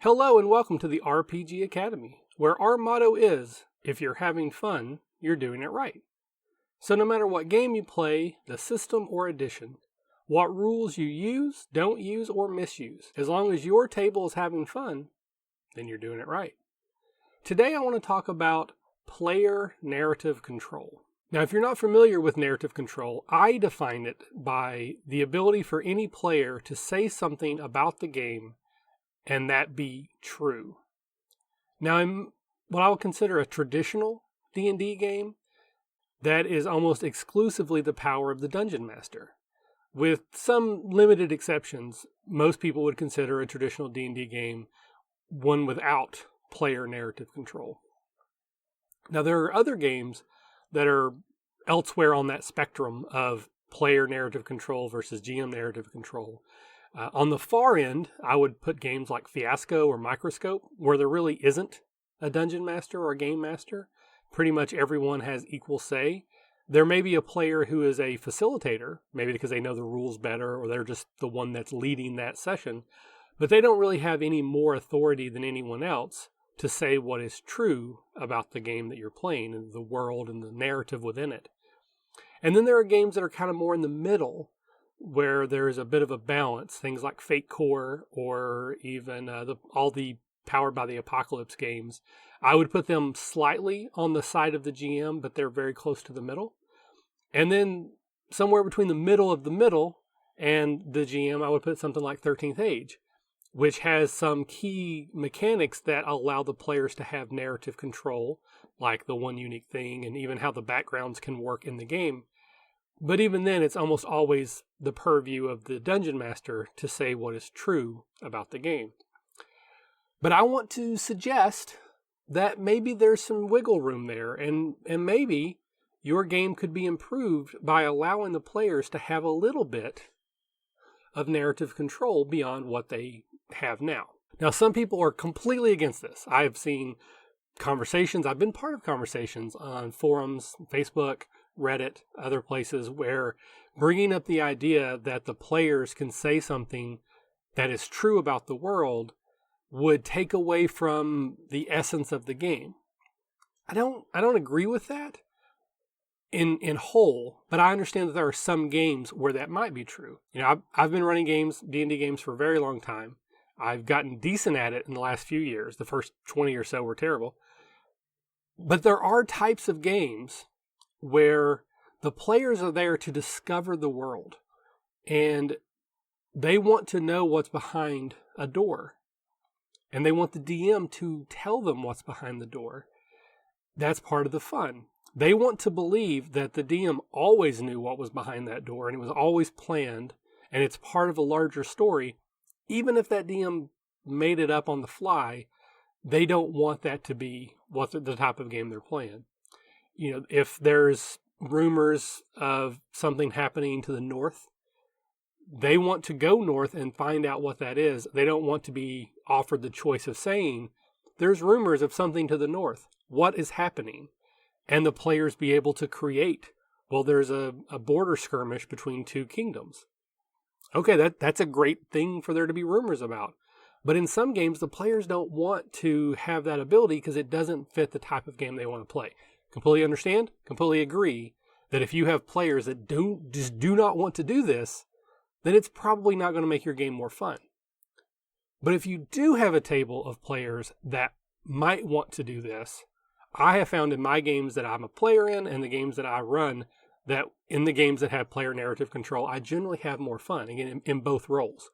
Hello and welcome to the RPG Academy, where our motto is, if you're having fun, you're doing it right. So no matter what game you play, the system or edition, what rules you use, don't use, or misuse, as long as your table is having fun, then you're doing it right. Today I want to talk about player narrative control. Now, if you're not familiar with narrative control, I define it by the ability for any player to say something about the game and that be true. Now, in what I would consider a traditional D&D game, that is almost exclusively the power of the Dungeon Master. With some limited exceptions, most people would consider a traditional D&D game one without player narrative control. Now, there are other games that are elsewhere on that spectrum of player narrative control versus GM narrative control. On the far end, I would put games like Fiasco or Microscope, where there really isn't a dungeon master or a game master. Pretty much everyone has equal say. There may be a player who is a facilitator, maybe because they know the rules better, or they're just the one that's leading that session, but they don't really have any more authority than anyone else to say what is true about the game that you're playing and the world and the narrative within it. And then there are games that are kind of more in the middle, where there's a bit of a balance, things like Fate Core or even all the Powered by the Apocalypse games. I would put them slightly on the side of the GM, but they're very close to the middle. And then somewhere between the middle of the middle and the GM, I would put something like 13th Age, which has some key mechanics that allow the players to have narrative control, like the one unique thing and even how the backgrounds can work in the game. But even then, it's almost always the purview of the Dungeon Master to say what is true about the game. But I want to suggest that maybe there's some wiggle room there, and maybe your game could be improved by allowing the players to have a little bit of narrative control beyond what they have now. Now, some people are completely against this. I've seen conversations, I've been part of conversations on forums, Facebook, Reddit, other places, where bringing up the idea that the players can say something that is true about the world would take away from the essence of the game. I don't agree with that in whole, but I understand that there are some games where that might be true. You know, I've been running games, D&D games, for a very long time. I've gotten decent at it in the last few years. The first 20 or so were terrible. But there are types of games where the players are there to discover the world, and they want to know what's behind a door, and they want the DM to tell them what's behind the door. That's part of the fun. They want to believe that the DM always knew what was behind that door, and it was always planned, and it's part of a larger story. Even if that DM made it up on the fly, they don't want that to be what the type of game they're playing. You know, if there's rumors of something happening to the north, they want to go north and find out what that is. They don't want to be offered the choice of saying, there's rumors of something to the north. What is happening? And the players be able to create, well, there's a border skirmish between two kingdoms. Okay, that's a great thing for there to be rumors about. But in some games, the players don't want to have that ability because it doesn't fit the type of game they want to play. Completely understand, completely agree that if you have players that do not want to do this, then it's probably not going to make your game more fun. But if you do have a table of players that might want to do this, I have found in my games that I'm a player in and the games that I run, that in the games that have player narrative control, I generally have more fun, again, in both roles.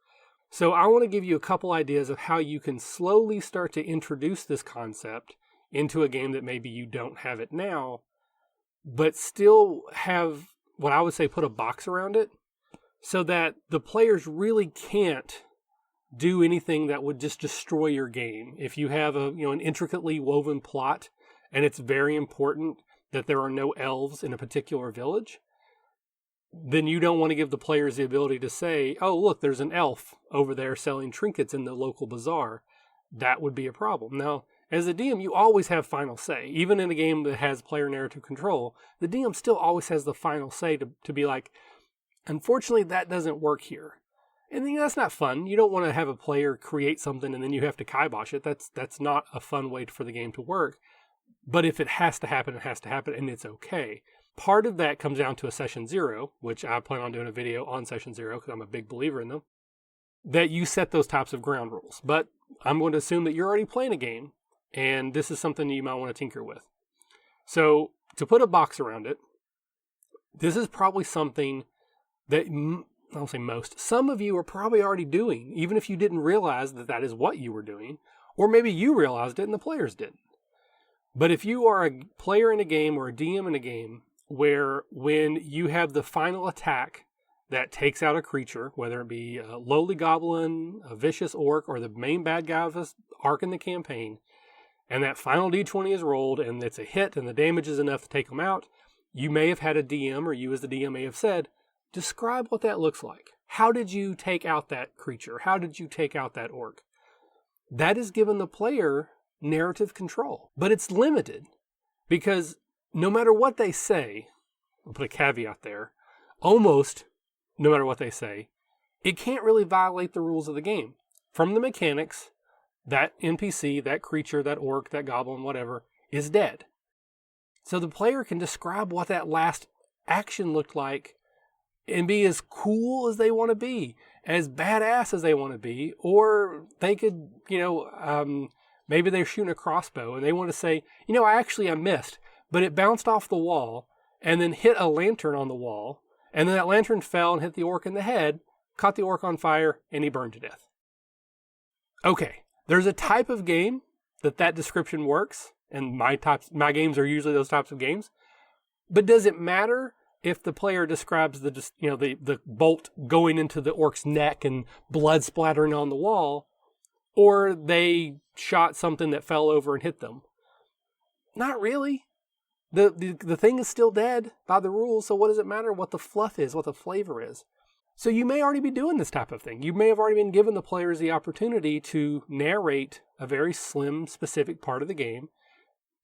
So I want to give you a couple ideas of how you can slowly start to introduce this concept into a game that maybe you don't have it now, but still have what I would say put a box around it so that the players really can't do anything that would just destroy your game. If you have an intricately woven plot and it's very important that there are no elves in a particular village, then you don't want to give the players the ability to say, oh, look, there's an elf over there selling trinkets in the local bazaar. That would be a problem. Now, as a DM, you always have final say. Even in a game that has player narrative control, the DM still always has the final say to be like, unfortunately, that doesn't work here. And that's not fun. You don't want to have a player create something and then you have to kibosh it. That's not a fun way for the game to work. But if it has to happen, it has to happen, and it's okay. Part of that comes down to a session 0, which I plan on doing a video on session 0 because I'm a big believer in them, that you set those types of ground rules. But I'm going to assume that you're already playing a game, and this is something you might want to tinker with. So to put a box around it, this is probably something that, I'll say most, some of you are probably already doing, even if you didn't realize that that is what you were doing, or maybe you realized it and the players didn't. But if you are a player in a game or a DM in a game where when you have the final attack that takes out a creature, whether it be a lowly goblin, a vicious orc, or the main bad guy of this arc in the campaign, and that final d20 is rolled and it's a hit and the damage is enough to take them out, you may have had a DM, or you as the DM may have said, describe what that looks like. How did you take out that creature? How did you take out that orc? That is given the player narrative control, but it's limited because no matter what they say, I'll put a caveat there, almost no matter what they say, it can't really violate the rules of the game. From the mechanics, that NPC, that creature, that orc, that goblin, whatever, is dead. So the player can describe what that last action looked like and be as cool as they want to be, as badass as they want to be, or they could, maybe they're shooting a crossbow and they want to say, I missed, but it bounced off the wall and then hit a lantern on the wall. And then that lantern fell and hit the orc in the head, caught the orc on fire, and he burned to death. Okay, there's a type of game that description works, and my games are usually those types of games. But does it matter if the player describes the bolt going into the orc's neck and blood splattering on the wall, or they shot something that fell over and hit them? Not really. The thing is still dead by the rules, so what does it matter what the fluff is, what the flavor is? So you may already be doing this type of thing. You may have already been giving the players the opportunity to narrate a very slim, specific part of the game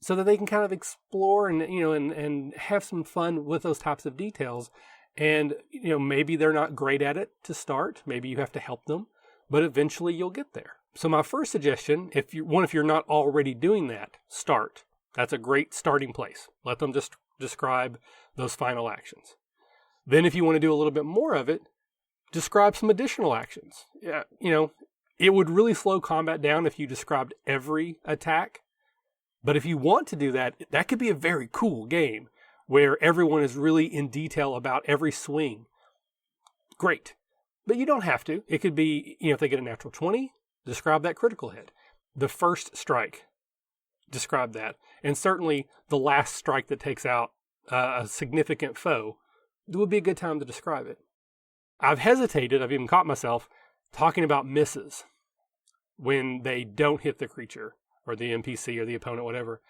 so that they can kind of explore and have some fun with those types of details. And, maybe they're not great at it to start. Maybe you have to help them, but eventually you'll get there. So my first suggestion, if you're not already doing that, start. That's a great starting place. Let them just describe those final actions. Then if you want to do a little bit more of it, describe some additional actions. Yeah, it would really slow combat down if you described every attack. But if you want to do that, that could be a very cool game where everyone is really in detail about every swing. Great. But you don't have to. It could be, if they get a natural 20, describe that critical hit. The first strike, describe that. And certainly the last strike that takes out a significant foe, it would be a good time to describe it. I've hesitated, I've even caught myself talking about misses when they don't hit the creature or the NPC or the opponent, whatever,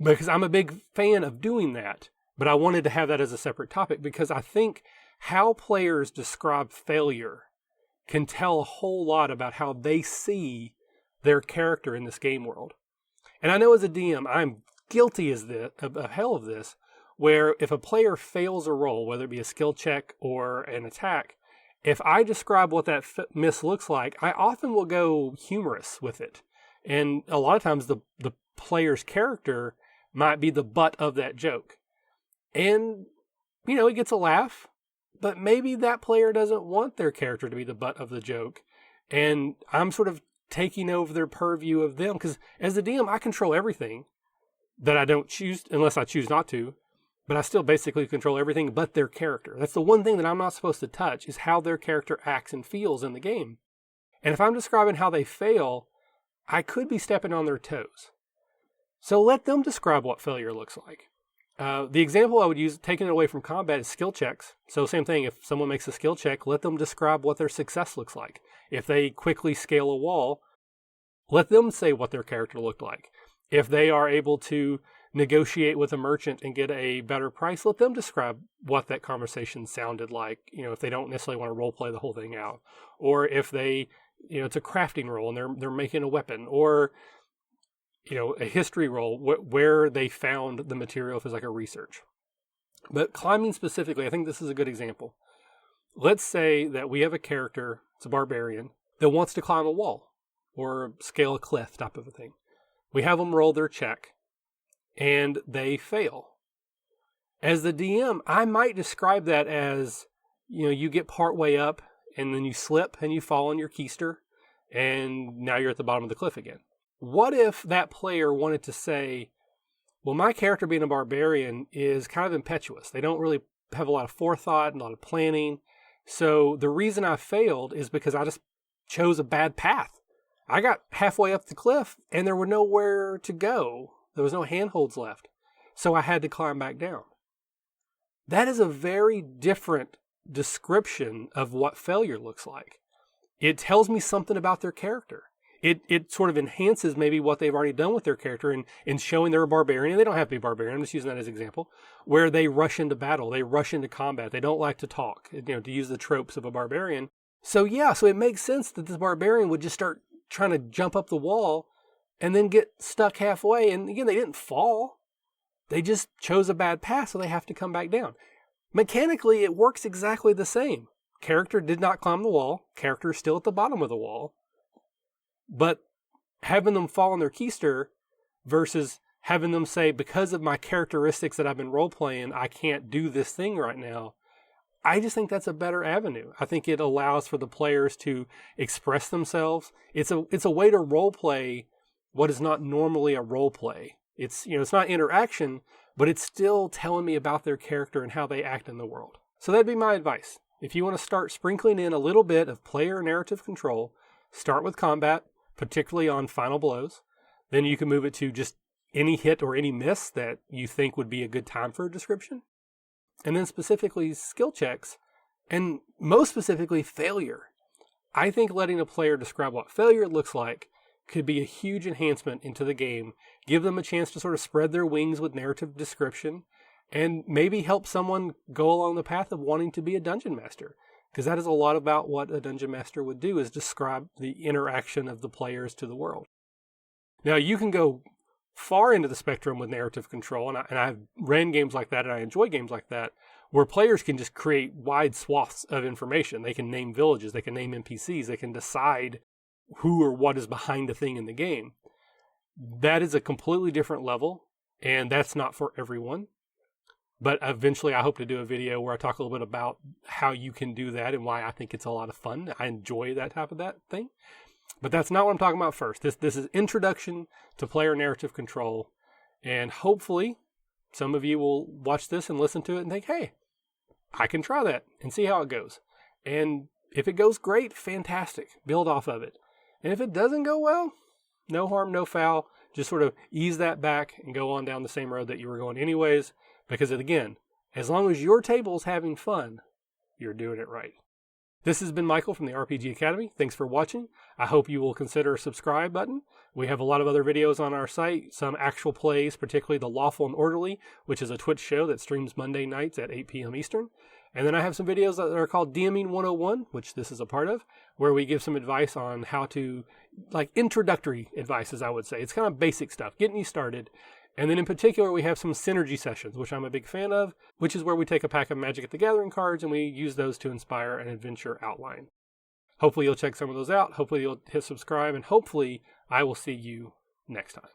because I'm a big fan of doing that. But I wanted to have that as a separate topic because I think how players describe failure can tell a whole lot about how they see their character in this game world. And I know as a DM, I'm guilty of hell of this, where if a player fails a roll, whether it be a skill check or an attack, if I describe what that miss looks like, I often will go humorous with it. And a lot of times the player's character might be the butt of that joke. And, it gets a laugh, but maybe that player doesn't want their character to be the butt of the joke. And I'm sort of taking over their purview of them, because as the DM, I control everything that I don't choose, unless I choose not to, but I still basically control everything but their character. That's the one thing that I'm not supposed to touch, is how their character acts and feels in the game. And if I'm describing how they fail, I could be stepping on their toes. So let them describe what failure looks like. The example I would use, taking it away from combat, is skill checks. So same thing, if someone makes a skill check, let them describe what their success looks like. If they quickly scale a wall, let them say what their character looked like. If they are able to negotiate with a merchant and get a better price, let them describe what that conversation sounded like, if they don't necessarily want to role play the whole thing out. Or if they, it's a crafting role and they're making a weapon, or a history role where they found the material, if it's like a research. But climbing specifically, I think this is a good example. let's say that we have a character, it's a barbarian, that wants to climb a wall or scale a cliff type of a thing. We have them roll their check, and they fail. As the DM, I might describe that as, you get part way up, and then you slip, and you fall on your keister, and now you're at the bottom of the cliff again. What if that player wanted to say, well, my character being a barbarian is kind of impetuous. They don't really have a lot of forethought and a lot of planning. So the reason I failed is because I just chose a bad path. I got halfway up the cliff and there were nowhere to go. There was no handholds left. So I had to climb back down. That is a very different description of what failure looks like. It tells me something about their character. It sort of enhances maybe what they've already done with their character in showing they're a barbarian. And they don't have to be barbarian. I'm just using that as an example. Where they rush into battle. They rush into combat. They don't like to talk, to use the tropes of a barbarian. So it makes sense that this barbarian would just start trying to jump up the wall and then get stuck halfway. And again, they didn't fall. They just chose a bad path, so they have to come back down. Mechanically, it works exactly the same. Character did not climb the wall. Character is still at the bottom of the wall. But having them fall on their keister versus having them say, because of my characteristics that I've been role-playing, I can't do this thing right now. I just think that's a better avenue. I think it allows for the players to express themselves. It's a way to role-play what is not normally a role-play. It's not interaction, but it's still telling me about their character and how they act in the world. So that'd be my advice. If you want to start sprinkling in a little bit of player narrative control, start with combat, particularly on final blows. Then you can move it to just any hit or any miss that you think would be a good time for a description. And then specifically skill checks, and most specifically failure. I think letting a player describe what failure looks like could be a huge enhancement into the game, give them a chance to sort of spread their wings with narrative description, and maybe help someone go along the path of wanting to be a dungeon master. Because that is a lot about what a dungeon master would do, is describe the interaction of the players to the world. Now, you can go far into the spectrum with narrative control, and I've ran games like that, and I enjoy games like that, where players can just create wide swaths of information. They can name villages, they can name NPCs, they can decide who or what is behind the thing in the game. That is a completely different level, and that's not for everyone. But eventually I hope to do a video where I talk a little bit about how you can do that and why I think it's a lot of fun. I enjoy that type of that thing. But that's not what I'm talking about first. This is introduction to player narrative control. And hopefully some of you will watch this and listen to it and think, hey, I can try that and see how it goes. And if it goes great, fantastic. Build off of it. And if it doesn't go well, no harm, no foul. Just sort of ease that back and go on down the same road that you were going anyways. Because again, as long as your table's having fun, you're doing it right. This has been Michael from the RPG Academy. Thanks for watching. I hope you will consider a subscribe button. We have a lot of other videos on our site, some actual plays, particularly The Lawful and Orderly, which is a Twitch show that streams Monday nights at 8 p.m. Eastern. And then I have some videos that are called DMing 101, which this is a part of, where we give some advice on how to, like introductory advice, as I would say. It's kind of basic stuff, getting you started. And then in particular, we have some synergy sessions, which I'm a big fan of, which is where we take a pack of Magic the Gathering cards and we use those to inspire an adventure outline. Hopefully you'll check some of those out. Hopefully you'll hit subscribe, and hopefully I will see you next time.